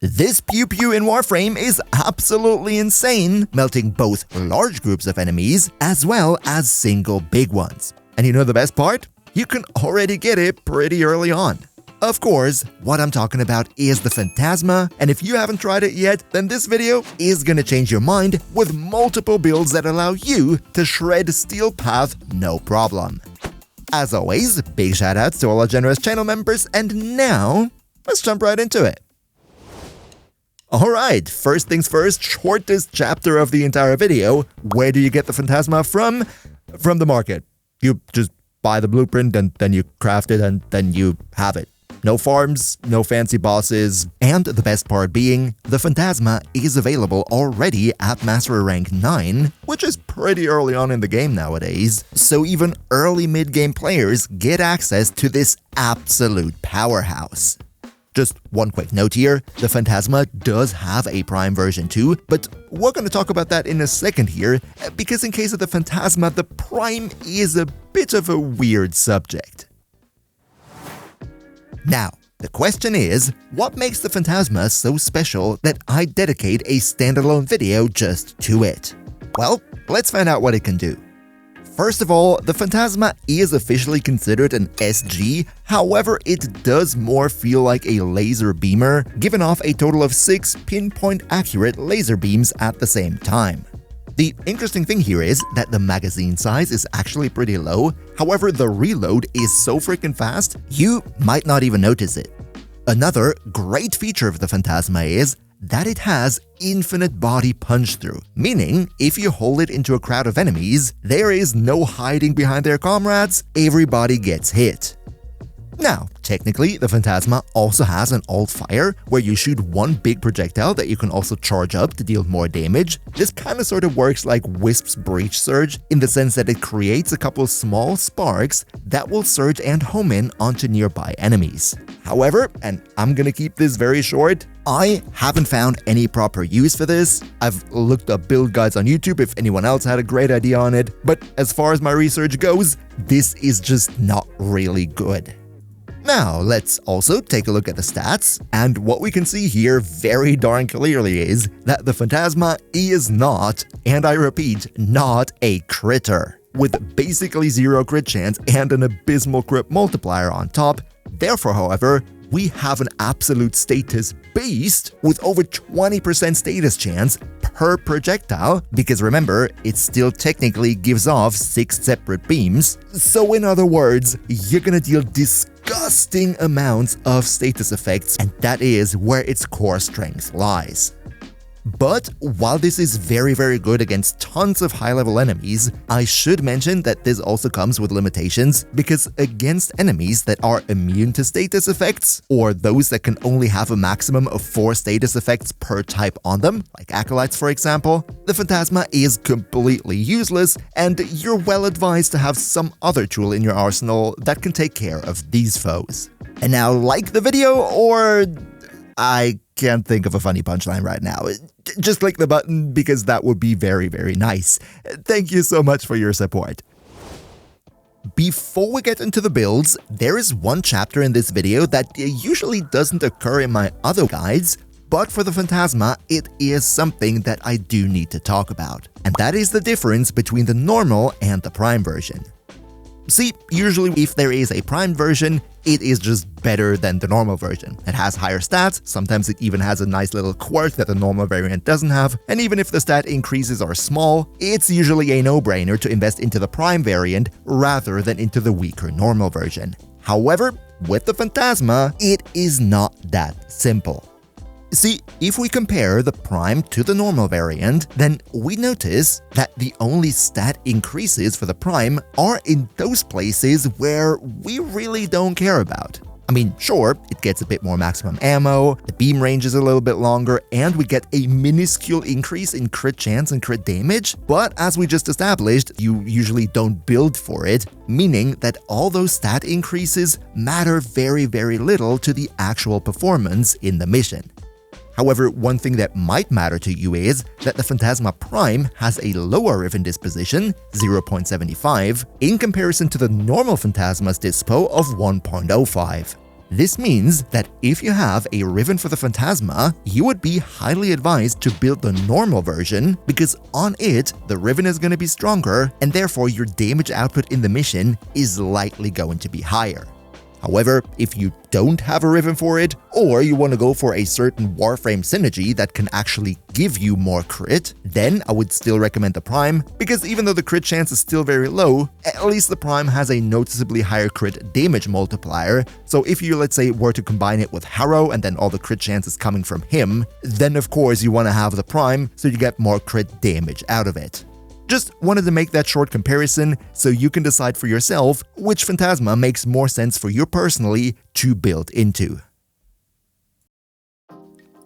This pew pew in Warframe is absolutely insane, melting both large groups of enemies as well as single big ones. And you know the best part? You can already get it pretty early on. Of course, what I'm talking about is the Phantasma, and if you haven't tried it yet, then this video is gonna change your mind with multiple builds that allow you to shred Steel Path no problem. As always, big shoutouts to all our generous channel members, and now, let's jump right into it. Alright, first things first, shortest chapter of the entire video. Where do you get the Phantasma from? From the market. You just buy the blueprint and then you craft it and then you have it. No farms, no fancy bosses, and the best part being, the Phantasma is available already at Master Rank 9, which is pretty early on in the game nowadays, so even early mid-game players get access to this absolute powerhouse. Just one quick note here, the Phantasma does have a Prime version too, but we're going to talk about that in a second here, because in case of the Phantasma, the Prime is a bit of a weird subject. Now, the question is, what makes the Phantasma so special that I dedicate a standalone video just to it? Well, let's find out what it can do. First of all, the Phantasma is officially considered an SG, however it does more feel like a laser beamer, giving off a total of 6 pinpoint accurate laser beams at the same time. The interesting thing here is that the magazine size is actually pretty low, however the reload is so freaking fast, you might not even notice it. Another great feature of the Phantasma is that it has infinite body punch-through, meaning if you hold it into a crowd of enemies, there is no hiding behind their comrades, everybody gets hit. Now, technically, the Phantasma also has an alt fire, where you shoot one big projectile that you can also charge up to deal more damage. This kinda sorta works like Wisp's Breach Surge, in the sense that it creates a couple small sparks that will surge and home in onto nearby enemies. However, and I'm gonna keep this very short, I haven't found any proper use for this. I've looked up build guides on YouTube if anyone else had a great idea on it, but as far as my research goes, this is just not really good. Now, let's also take a look at the stats, and what we can see here very darn clearly is that the Phantasma is not, and I repeat, not a critter. With basically 0 crit chance and an abysmal crit multiplier on top. Therefore, however, we have an absolute status beast with over 20% status chance per projectile, because remember, it still technically gives off 6 separate beams. So in other words, you're gonna deal disgusting amounts of status effects, and that is where its core strength lies. But while this is very good against tons of high-level enemies, I should mention that this also comes with limitations, because against enemies that are immune to status effects, or those that can only have a maximum of 4 status effects per type on them, like acolytes for example, the Phantasma is completely useless, and you're well advised to have some other tool in your arsenal that can take care of these foes. And now, like the video, or I can't think of a funny punchline right now. Just click the button, because that would be very nice. Thank you so much for your support. Before we get into the builds, there is one chapter in this video that usually doesn't occur in my other guides, but for the Phantasma, it is something that I do need to talk about. And that is the difference between the normal and the Prime version. See, usually if there is a Prime version, it is just better than the normal version. It has higher stats, sometimes it even has a nice little quirk that the normal variant doesn't have, and even if the stat increases are small, it's usually a no-brainer to invest into the Prime variant rather than into the weaker normal version. However, with the Phantasma, it is not that simple. See, if we compare the Prime to the normal variant, then we notice that the only stat increases for the Prime are in those places where we really don't care about. I mean, sure, it gets a bit more maximum ammo, the beam range is a little bit longer, and we get a minuscule increase in crit chance and crit damage, but as we just established, you usually don't build for it, meaning that all those stat increases matter very little to the actual performance in the mission. However, one thing that might matter to you is that the Phantasma Prime has a lower Riven disposition, 0.75, in comparison to the normal Phantasma's dispo of 1.05. This means that if you have a Riven for the Phantasma, you would be highly advised to build the normal version because on it, the Riven is going to be stronger and therefore your damage output in the mission is likely going to be higher. However, if you don't have a Riven for it, or you want to go for a certain Warframe synergy that can actually give you more crit, then I would still recommend the Prime, because even though the crit chance is still very low, at least the Prime has a noticeably higher crit damage multiplier, so if you, let's say, were to combine it with Harrow and then all the crit chance is coming from him, then of course you want to have the Prime so you get more crit damage out of it. Just wanted to make that short comparison so you can decide for yourself which Phantasma makes more sense for you personally to build into.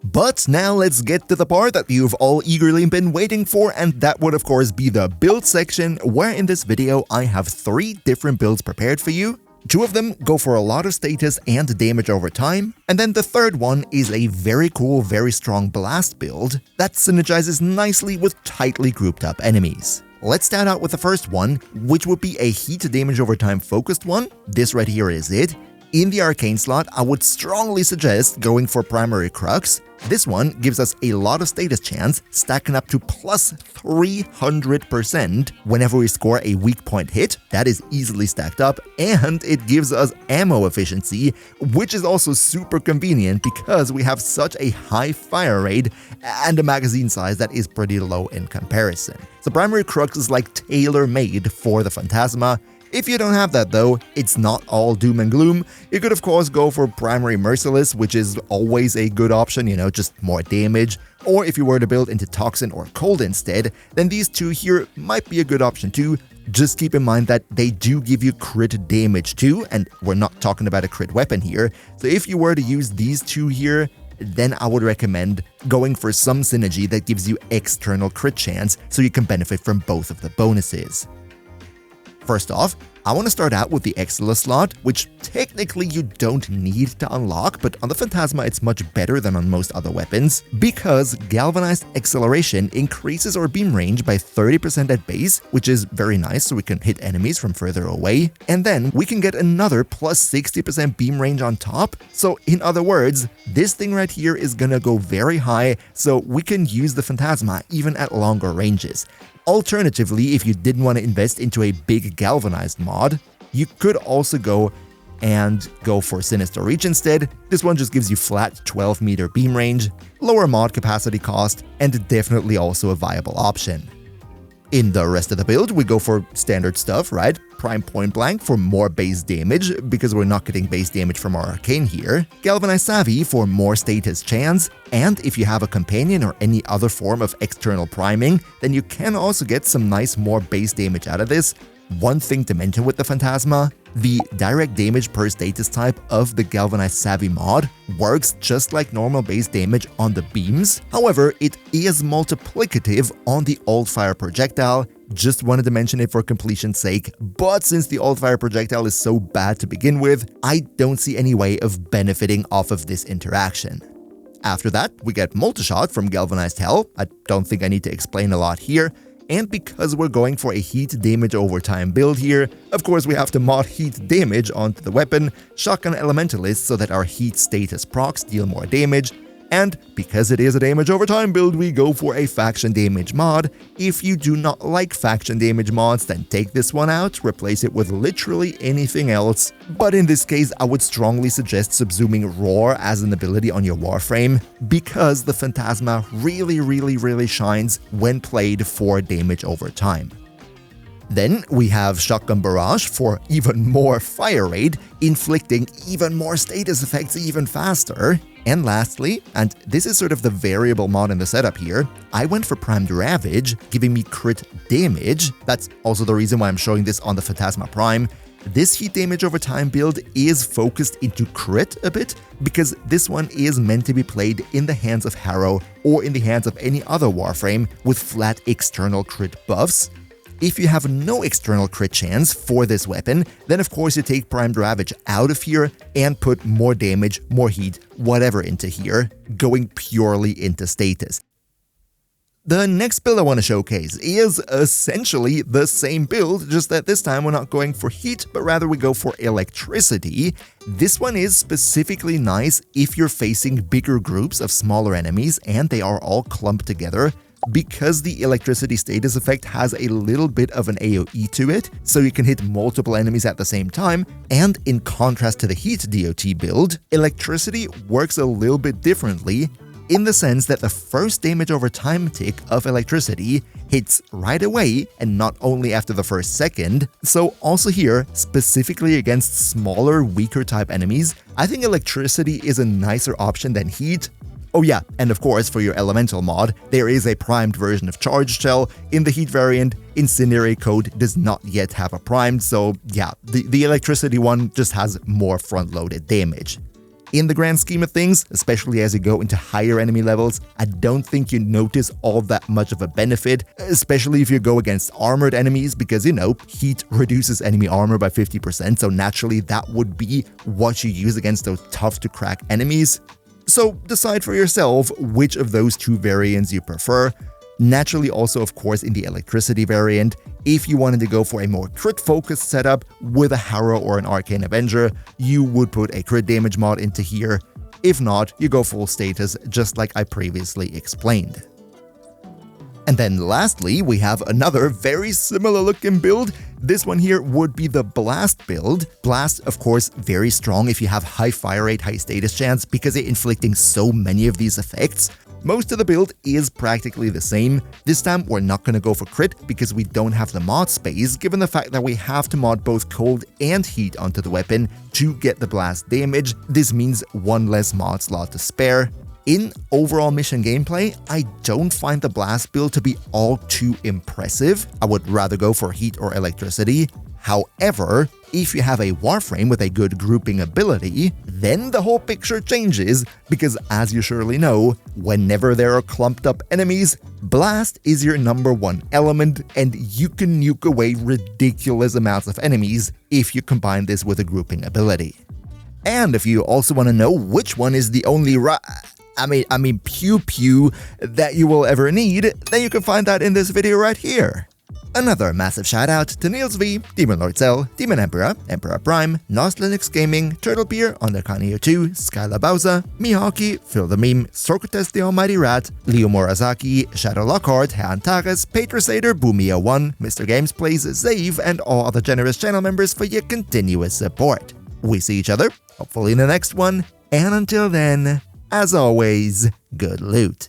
But now let's get to the part that you've all eagerly been waiting for, and that would of course be the build section, where in this video I have 3 different builds prepared for you. 2 of them go for a lot of status and damage over time, and then the third one is a very cool, very strong blast build that synergizes nicely with tightly grouped up enemies. Let's start out with the first one, which would be a heat damage over time focused one. This right here is it. In the arcane slot, I would strongly suggest going for primary crux. This one gives us a lot of status chance, stacking up to plus 300% whenever we score a weak point hit. That is easily stacked up, and it gives us ammo efficiency, which is also super convenient because we have such a high fire rate and a magazine size that is pretty low in comparison. So primary crux is like tailor-made for the Phantasma. If you don't have that though, it's not all doom and gloom. You could of course go for primary merciless, which is always a good option, just more damage. Or if you were to build into toxin or cold instead, then these 2 here might be a good option too. Just keep in mind that they do give you crit damage too, and we're not talking about a crit weapon here. So if you were to use these 2 here, then I would recommend going for some synergy that gives you external crit chance so you can benefit from both of the bonuses. First off, I want to start out with the Exilus slot, which technically you don't need to unlock, but on the Phantasma it's much better than on most other weapons, because Galvanized Acceleration increases our beam range by 30% at base, which is very nice so we can hit enemies from further away, and then we can get another plus 60% beam range on top. So in other words, this thing right here is gonna go very high, so we can use the Phantasma even at longer ranges. Alternatively, if you didn't want to invest into a big galvanized mod, you could also go for Sinister Reach instead. This one just gives you flat 12-meter beam range, lower mod capacity cost, and definitely also a viable option. In the rest of the build, we go for standard stuff, right? Prime Point Blank for more base damage, because we're not getting base damage from our arcane here. Galvanized Savvy for more status chance, and if you have a companion or any other form of external priming, then you can also get some nice more base damage out of this. One thing to mention with the Phantasma, the direct damage per status type of the Galvanized Savvy mod works just like normal base damage on the beams. However, it is multiplicative on the Old Fire projectile. Just wanted to mention it for completion's sake, but since the Old Fire projectile is so bad to begin with, I don't see any way of benefiting off of this interaction. After that, we get Multishot from Galvanized Hell. I don't think I need to explain a lot here. And because we're going for a heat damage over time build here, of course we have to mod heat damage onto the weapon, Shotgun Elementalist so that our heat status procs deal more damage, and because it is a damage over time build, we go for a faction damage mod. If you do not like faction damage mods, then take this one out, replace it with literally anything else. But in this case, I would strongly suggest subsuming Roar as an ability on your Warframe, because the Phantasma really shines when played for damage over time. Then we have Shotgun Barrage for even more fire rate, inflicting even more status effects even faster. And lastly, and this is sort of the variable mod in the setup here, I went for Primed Ravage, giving me crit damage. That's also the reason why I'm showing this on the Phantasma Prime. This heat damage over time build is focused into crit a bit, because this one is meant to be played in the hands of Harrow or in the hands of any other Warframe with flat external crit buffs. If you have no external crit chance for this weapon, then of course you take Primed Ravage out of here and put more damage, more heat, whatever into here, going purely into status. The next build I want to showcase is essentially the same build, just that this time we're not going for heat, but rather we go for electricity. This one is specifically nice if you're facing bigger groups of smaller enemies and they are all clumped together, because the electricity status effect has a little bit of an AoE to it, so you can hit multiple enemies at the same time, and in contrast to the heat DOT build, electricity works a little bit differently, in the sense that the first damage over time tick of electricity hits right away and not only after the first second. So also here, specifically against smaller, weaker type enemies, I think electricity is a nicer option than heat. Oh yeah, and of course for your elemental mod, there is a primed version of Charged Shell. In the heat variant, Incinerate Code does not yet have a primed, so yeah, the electricity one just has more front-loaded damage. In the grand scheme of things, especially as you go into higher enemy levels, I don't think you notice all that much of a benefit, especially if you go against armored enemies, because, you know, heat reduces enemy armor by 50%, so naturally that would be what you use against those tough-to-crack enemies. So decide for yourself which of those two variants you prefer. Naturally also, of course, in the electricity variant, if you wanted to go for a more crit-focused setup with a Harrow or an Arcane Avenger, you would put a crit damage mod into here. If not, you go full status, just like I previously explained. And then lastly, we have another very similar looking build. This one here would be the Blast build. Blast, of course, very strong if you have high fire rate, high status chance, because they're inflicting so many of these effects. Most of the build is practically the same. This time we're not going to go for crit because we don't have the mod space, given the fact that we have to mod both cold and heat onto the weapon to get the blast damage. This means one less mod slot to spare. In overall mission gameplay, I don't find the blast build to be all too impressive. I would rather go for heat or electricity. However, if you have a Warframe with a good grouping ability, then the whole picture changes, because as you surely know, whenever there are clumped up enemies, blast is your #1 element, and you can nuke away ridiculous amounts of enemies if you combine this with a grouping ability. And if you also want to know which one is the only pew that you will ever need, then you can find that in this video right here. Another massive shout out to Niels V, Demon Lord Cell, Demon Emperor, Emperor Prime, Nos Linux Gaming, Turtle Beer, Underkaniyo 2, Skylar Bowser, Mihawki, Phil the Meme, Socrates the Almighty Rat, Leo Morazaki, Shadow Lockhart, Herr Antares, Patrasader, Boomia1, Mr. Games Plays, Zave, and all other generous channel members for your continuous support. We see each other, hopefully in the next one, and until then, as always, good loot.